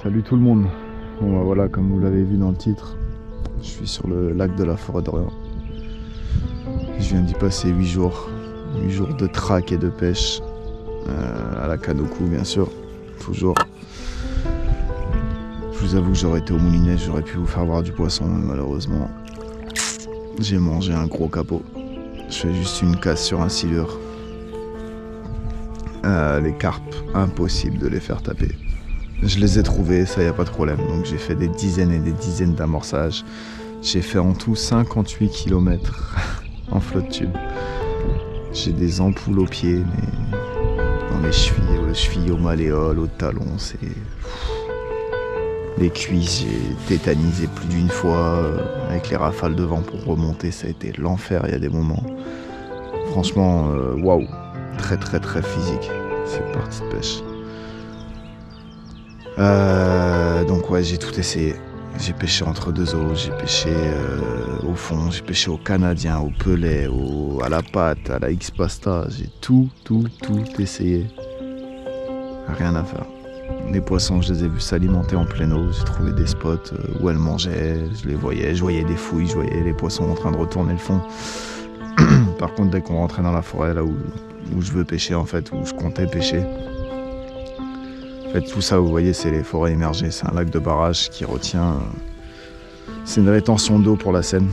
Salut tout le monde. Bon bah voilà, comme vous l'avez vu dans le titre, je suis sur le lac de la Forêt d'Orient. Je viens d'y passer 8 jours. 8 jours de traque et de pêche. À la canne au cou bien sûr. Toujours. Je vous avoue que j'aurais été au moulinet, j'aurais pu vous faire voir du poisson, mais malheureusement, j'ai mangé un gros capot. Je fais juste une casse sur un silure. Les carpes, impossible de les faire taper. Je les ai trouvés, ça y a pas de problème. Donc j'ai fait des dizaines et des dizaines d'amorçages. J'ai fait en tout 58 km en flotte tube. J'ai des ampoules aux pieds, mais dans les chevilles, aux malléoles, aux talons, c'est... Les cuisses, j'ai tétanisé plus d'une fois. Avec les rafales de vent pour remonter, ça a été l'enfer, il y a des moments. Franchement, waouh, très très très physique, cette partie de pêche. Donc ouais, j'ai tout essayé. J'ai pêché entre deux eaux, j'ai pêché au fond, j'ai pêché au canadien, au pelet, à la patte, à la X-pasta. J'ai tout essayé. Rien à faire. Les poissons, je les ai vus s'alimenter en pleine eau. J'ai trouvé des spots où elles mangeaient, je les voyais, je voyais des fouilles, je voyais les poissons en train de retourner le fond. Par contre, dès qu'on rentrait dans la forêt, là où je veux pêcher en fait, où je comptais pêcher, en fait, tout ça, vous voyez, c'est les forêts émergées. C'est un lac de barrage qui retient... c'est une rétention d'eau pour la Seine.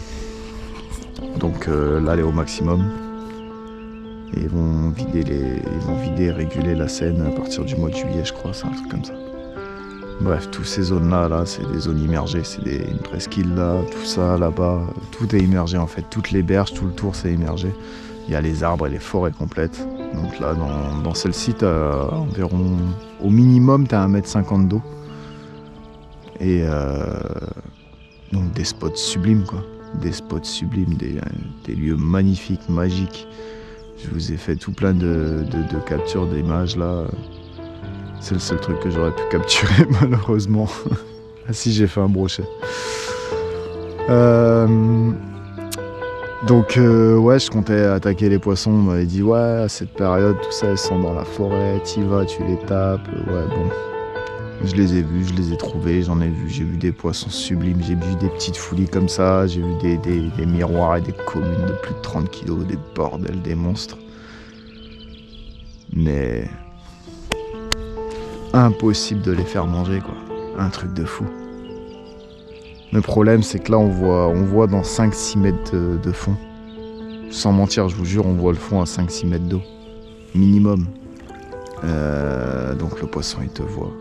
Donc là, elle est au maximum. Et ils vont vider et réguler la Seine à partir du mois de juillet, je crois. C'est un truc comme ça. Bref, toutes ces zones-là, c'est des zones immergées. C'est une presqu'île là, tout ça là-bas. Tout est immergé en fait. Toutes les berges, tout le tour, c'est immergé. Il y a les arbres et les forêts complètes. Donc là, dans celle-ci, tu as environ, au minimum, tu as 1,50 m d'eau. Et donc des spots sublimes, quoi. Des spots sublimes, des lieux magnifiques, magiques. Je vous ai fait tout plein de captures d'images, là. C'est le seul truc que j'aurais pu capturer, malheureusement. Ah si, j'ai fait un brochet. Donc ouais, je comptais attaquer les poissons. On m'avait dit ouais, à cette période, tout ça, elles sont dans la forêt, t'y vas, tu les tapes. Ouais, bon. Je les ai vus, je les ai trouvés, j'en ai vu. J'ai vu des poissons sublimes, j'ai vu des petites fouilles comme ça, j'ai vu des miroirs et des communes de plus de 30 kilos, des bordels, des monstres. Mais... impossible de les faire manger, quoi. Un truc de fou. Le problème, c'est que là, on voit dans 5-6 mètres de fond. Sans mentir, je vous jure, on voit le fond à 5-6 mètres d'eau. Minimum. Donc le poisson, il te voit.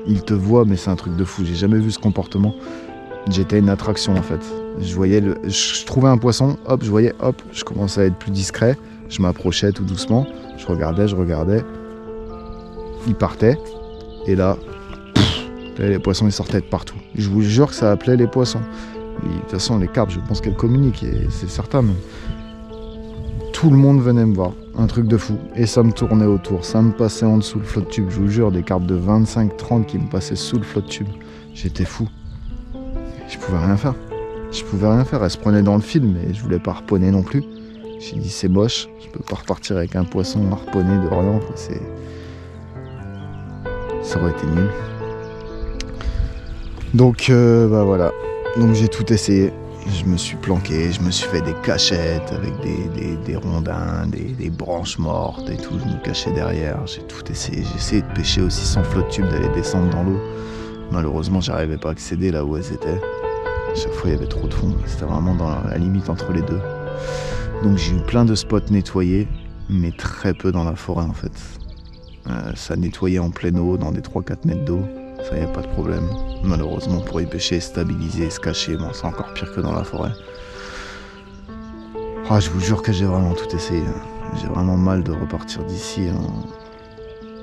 Il te voit, mais c'est un truc de fou. J'ai jamais vu ce comportement. J'étais une attraction, en fait. Je trouvais un poisson, hop, je voyais, hop, je commençais à être plus discret. Je m'approchais tout doucement. Je regardais. Il partait. Et là... les poissons ils sortaient de partout. Je vous jure que ça appelait les poissons. Et de toute façon, les carpes, je pense qu'elles communiquent, et c'est certain. Mais... tout le monde venait me voir. Un truc de fou. Et ça me tournait autour. Ça me passait en dessous le flotte tube. Je vous jure, des carpes de 25-30 qui me passaient sous le flotte tube. J'étais fou. Je pouvais rien faire. Elles se prenaient dans le fil, mais je voulais pas harponner non plus. J'ai dit, c'est moche. Je peux pas repartir avec un poisson harponné d'Orient. Ça aurait été nul. Donc bah voilà, donc j'ai tout essayé, je me suis planqué, je me suis fait des cachettes avec des rondins, des branches mortes et tout, je me cachais derrière, j'ai tout essayé, j'ai essayé de pêcher aussi sans flotte tube, d'aller descendre dans l'eau. Malheureusement, j'arrivais pas à accéder là où elles étaient, à chaque fois il y avait trop de fond, c'était vraiment dans la limite entre les deux. Donc j'ai eu plein de spots nettoyés, mais très peu dans la forêt en fait. Ça nettoyait en pleine eau, dans des 3-4 mètres d'eau. Ça y a pas de problème. Malheureusement, pour y pêcher, stabiliser, se cacher, bon, c'est encore pire que dans la forêt. Oh, je vous jure que j'ai vraiment tout essayé. J'ai vraiment mal de repartir d'ici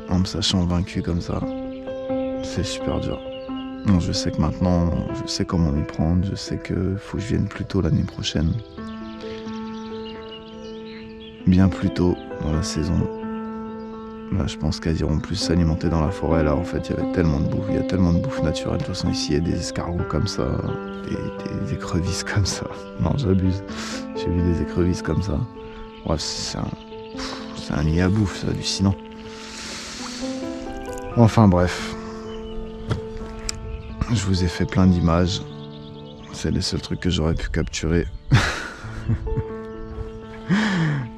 en me sachant vaincu comme ça. C'est super dur. Bon, je sais que maintenant, je sais comment m'y prendre. Je sais que faut que je vienne plus tôt l'année prochaine. Bien plus tôt dans la saison. Là, je pense qu'elles iront plus s'alimenter dans la forêt. Là, en fait, il y avait tellement de bouffe. Il y a tellement de bouffe naturelle. De toute façon, ici, il y a des escargots comme ça, des écrevisses comme ça. Non, j'abuse. J'ai vu des écrevisses comme ça. Bref, c'est un nid à bouffe, c'est hallucinant. Enfin, bref. Je vous ai fait plein d'images. C'est les seuls trucs que j'aurais pu capturer.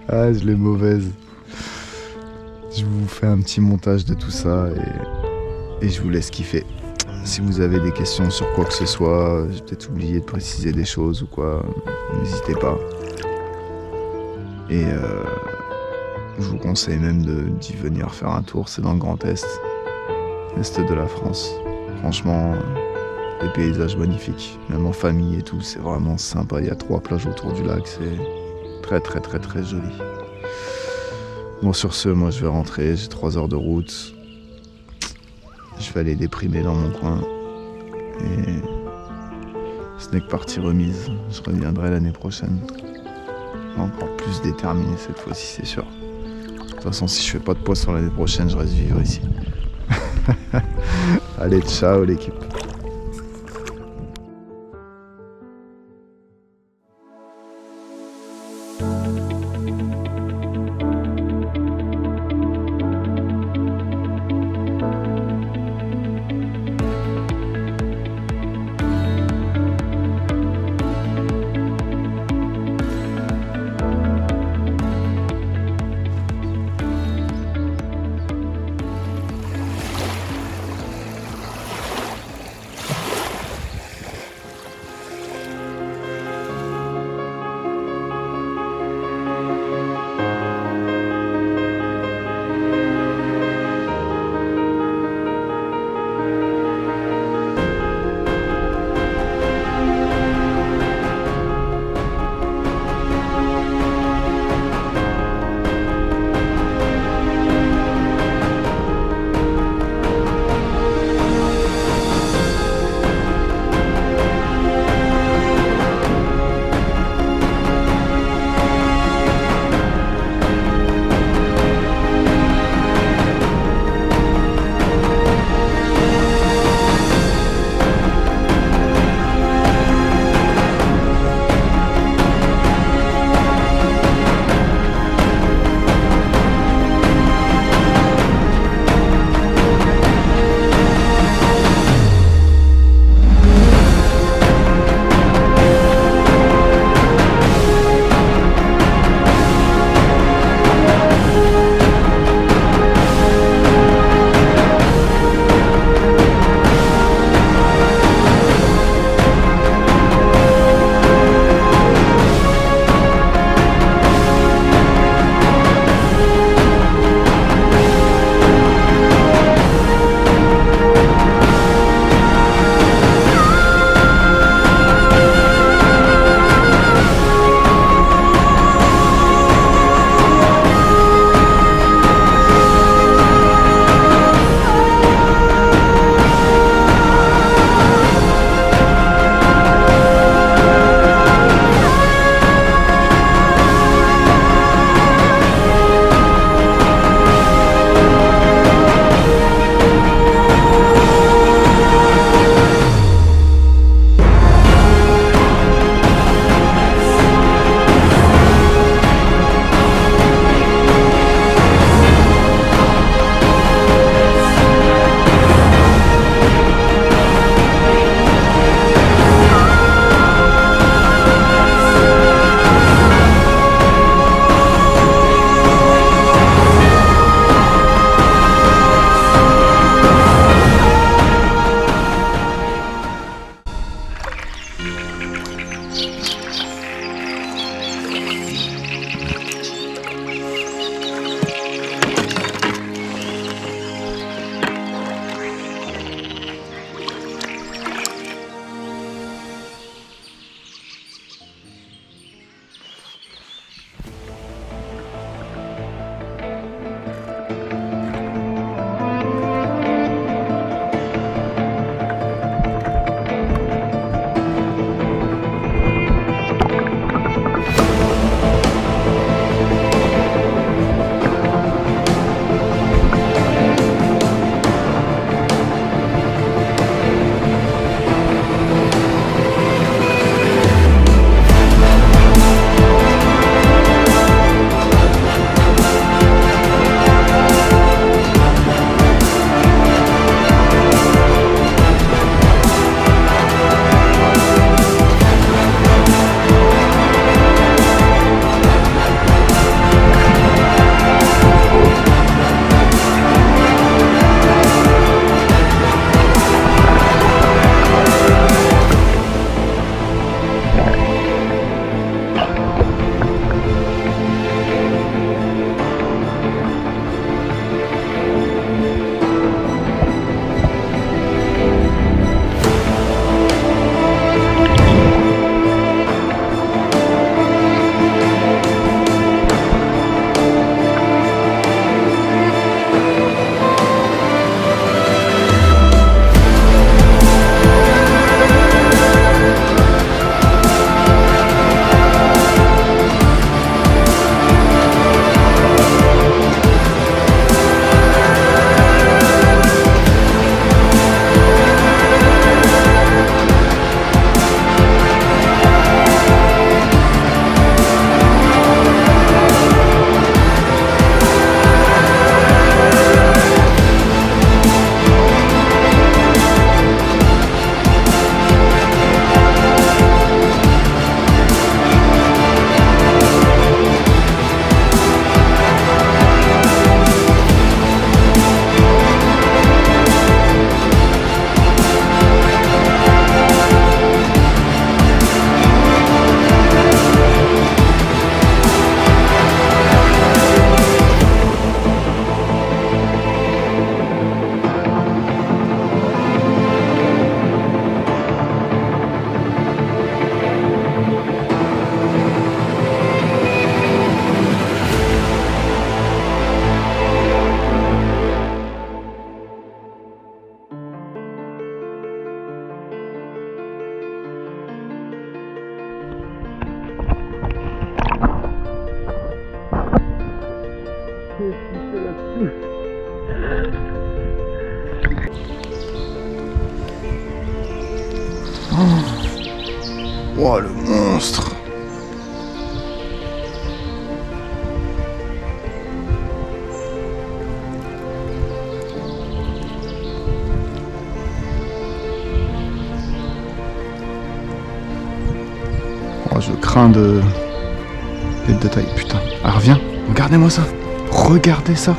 Ah, je l'ai mauvaise. Je vous fais un petit montage de tout ça et je vous laisse kiffer. Si vous avez des questions sur quoi que ce soit, j'ai peut-être oublié de préciser des choses ou quoi, n'hésitez pas. Et je vous conseille même d'y venir faire un tour, c'est dans le Grand Est, l'Est de la France. Franchement, des paysages magnifiques, même en famille et tout, c'est vraiment sympa. Il y a 3 plages autour du lac, c'est très très très très joli. Bon, sur ce, moi je vais rentrer, j'ai 3 heures de route. Je vais aller déprimer dans mon coin. Et ce n'est que partie remise. Je reviendrai l'année prochaine. Encore plus déterminé cette fois-ci, c'est sûr. De toute façon, si je fais pas de poisson l'année prochaine, je reste vivre ici. Allez, ciao l'équipe. là-dessus. Oh, le monstre. Oh, je crains de... d'être de taille, putain. Ah, reviens, regardez-moi ça. Regardez ça.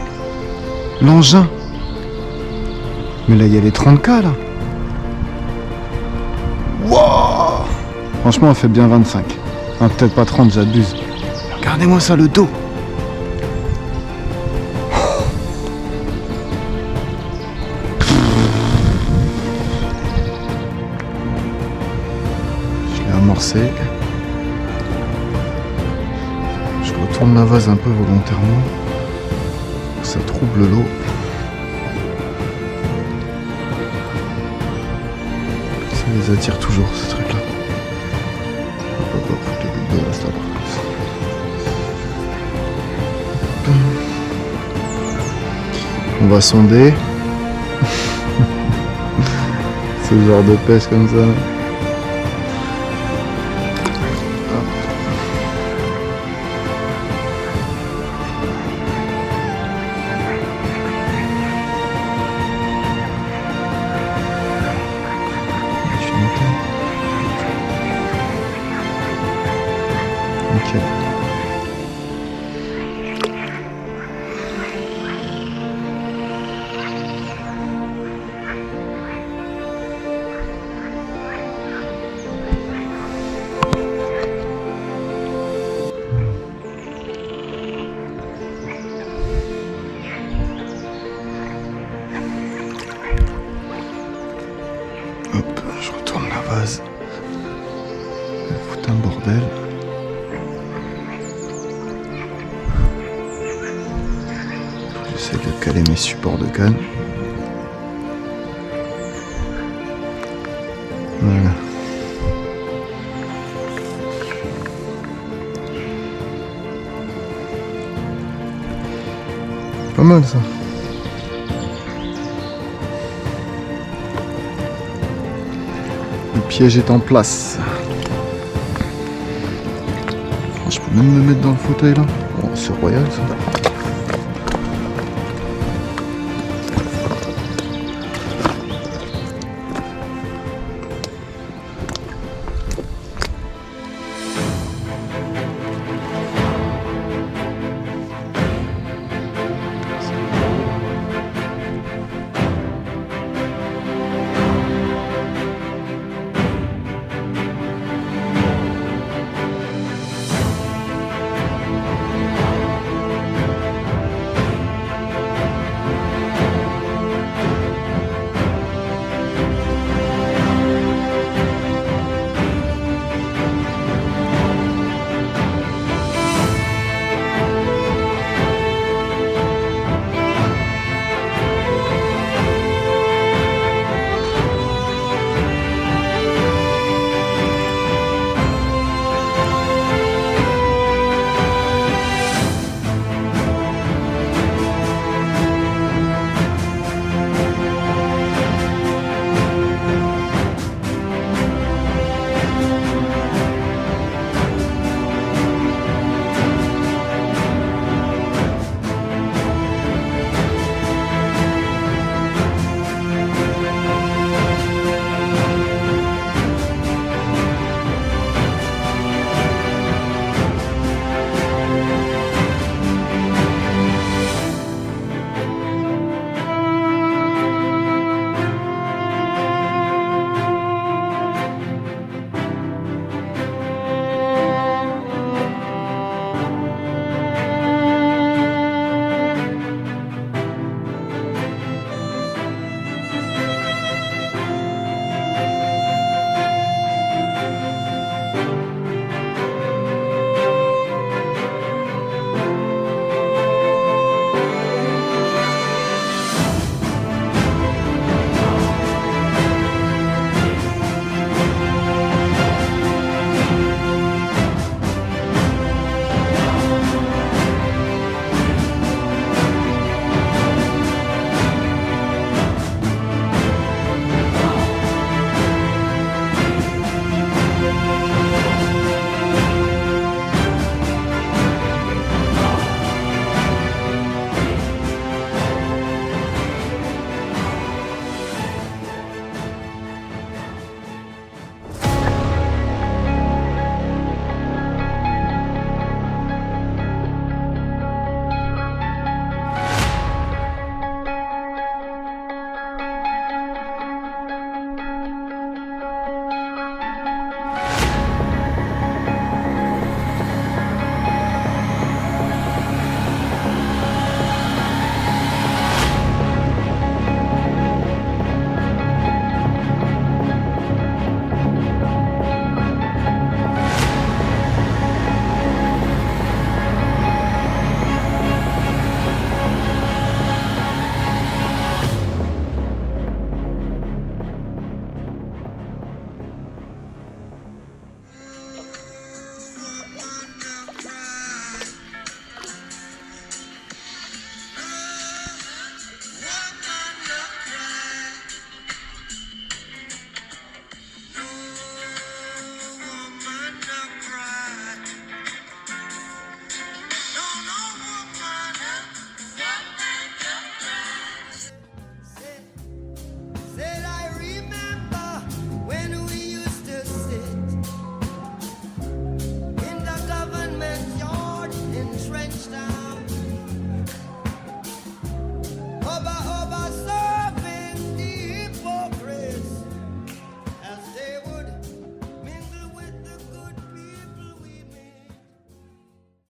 L'engin. Mais là, il y a les 30K, là. Wow. Franchement, on fait bien 25. Ah, peut-être pas 30, j'abuse. Regardez-moi ça, le dos. Je l'ai amorcé. Je retourne la vase un peu volontairement. Ça trouble l'eau. Ça les attire toujours, ces trucs-là. Hop, faut les gouttes d'eau là, ça par contre. On va sonder. Ce genre de pêche comme ça. Nickel. Hop, je retourne la vase. Foutre un bordel. J'essaie de caler mes supports de canne. Voilà. Pas mal ça. Le piège est en place. Oh, je peux même me mettre dans le fauteuil là. Oh, c'est royal ça.